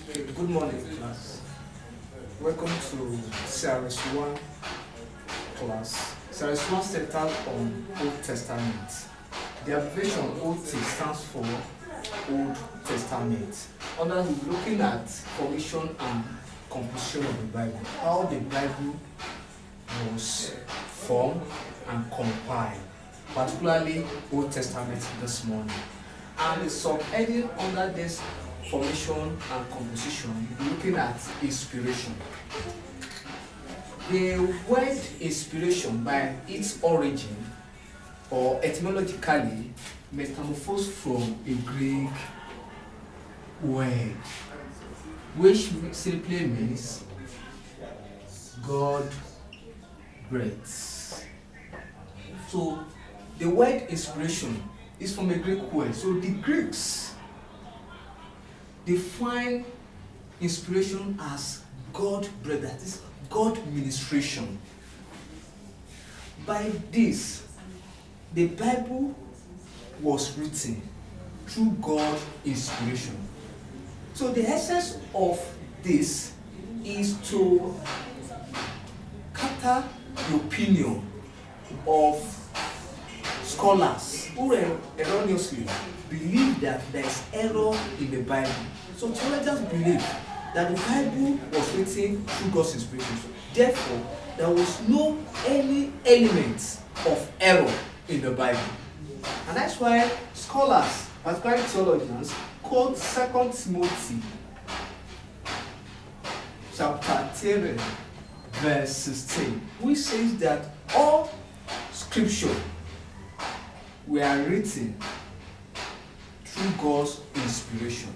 Okay, good morning, class. Welcome to Series 1 class. Series 1 centered on Old Testament. The abbreviation OT stands for Old Testament. Under looking at formation and composition of the Bible, how the Bible was formed and compiled, particularly Old Testament this morning. And the subheading under this formation and composition, you'll be looking at inspiration. The word inspiration, by its origin or etymologically, metamorphosed from a Greek word, which simply means God breathes. So the word inspiration is from a Greek word. So the Greeks define inspiration as God breath, that is God ministration. By this, the Bible was written through God inspiration. So the essence of this is to capture the opinion of scholars who erroneously believe that there is error in the Bible. So theologians believe that the Bible was written through God's inspiration. Therefore, there was no any element of error in the Bible. And that's why scholars, particularly theologians, quote 2 Timothy chapter 3, verse 16, which says that all scripture were written through God's inspiration.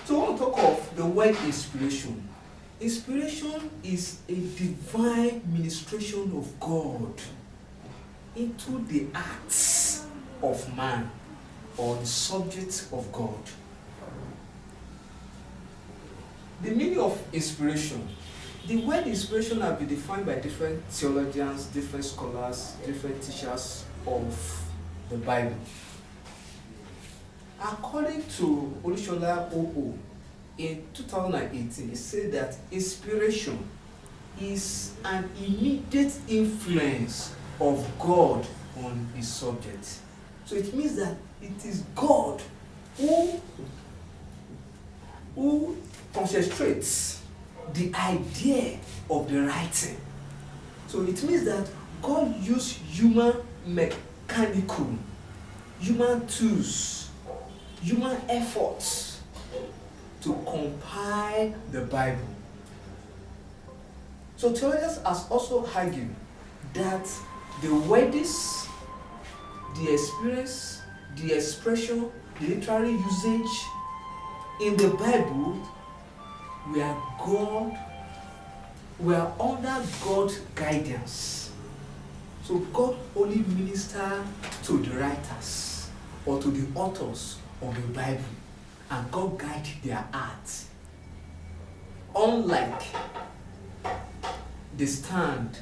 So I want to talk of the word inspiration. Inspiration is a divine ministration of God into the acts of man or the subject of God. The meaning of inspiration. The word inspiration has been defined by different theologians, different scholars, different teachers of the Bible. According to Olushola O.O., in 2018, it said that inspiration is an immediate influence of God on his subject. So it means that it is God who concentrates the idea of the writing. So it means that God used human tools, human efforts to compile the Bible. So theologians has also argued that the words, the experience, the expression, the literary usage in the Bible were under God's guidance. So God only ministered to the writers or to the authors of the Bible, and God guided their hearts. Unlike the stand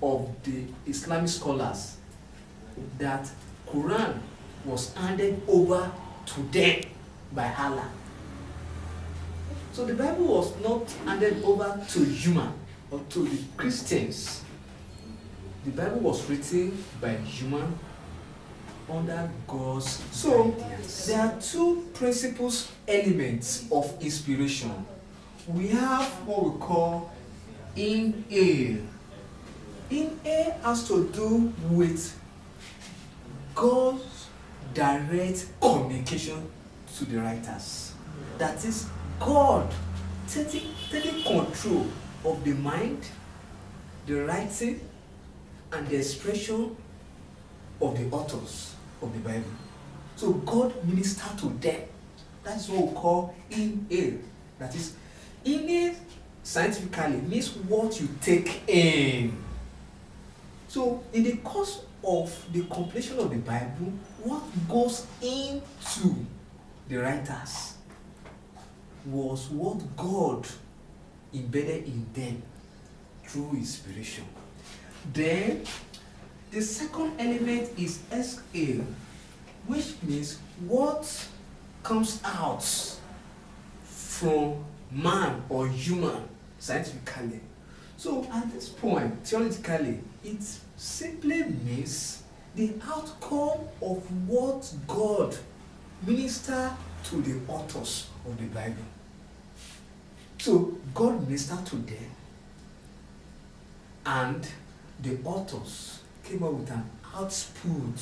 of the Islamic scholars that Quran was handed over to them by Allah. So the Bible was not handed over to human or to the Christians. The Bible was written by human under God's guidance. There are two principal elements of inspiration. We have what we call in-ear. In-ear has to do with God's direct communication to the writers. That is, God taking control of the mind, the writing, and the expression of the authors of the Bible. So God ministered to them. That's what we call in-ear. That is, in-ear scientifically means what you take in. So in the course of the completion of the Bible, what goes into the writers was what God embedded in them through inspiration. Then the second element is SA, which means what comes out from man or human scientifically. So at this point, theoretically, it simply means the outcome of what God ministered to the authors of the Bible. So God ministered to them, and the authors came up with an output,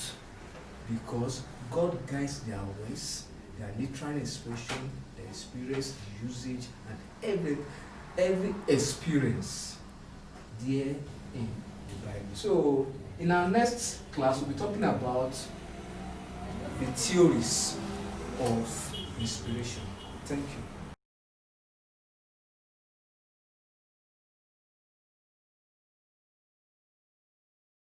because God guides their ways, their literal expression, their experience, the usage, and every experience there in the Bible. So in our next class, we'll be talking about the theories of inspiration. Thank you.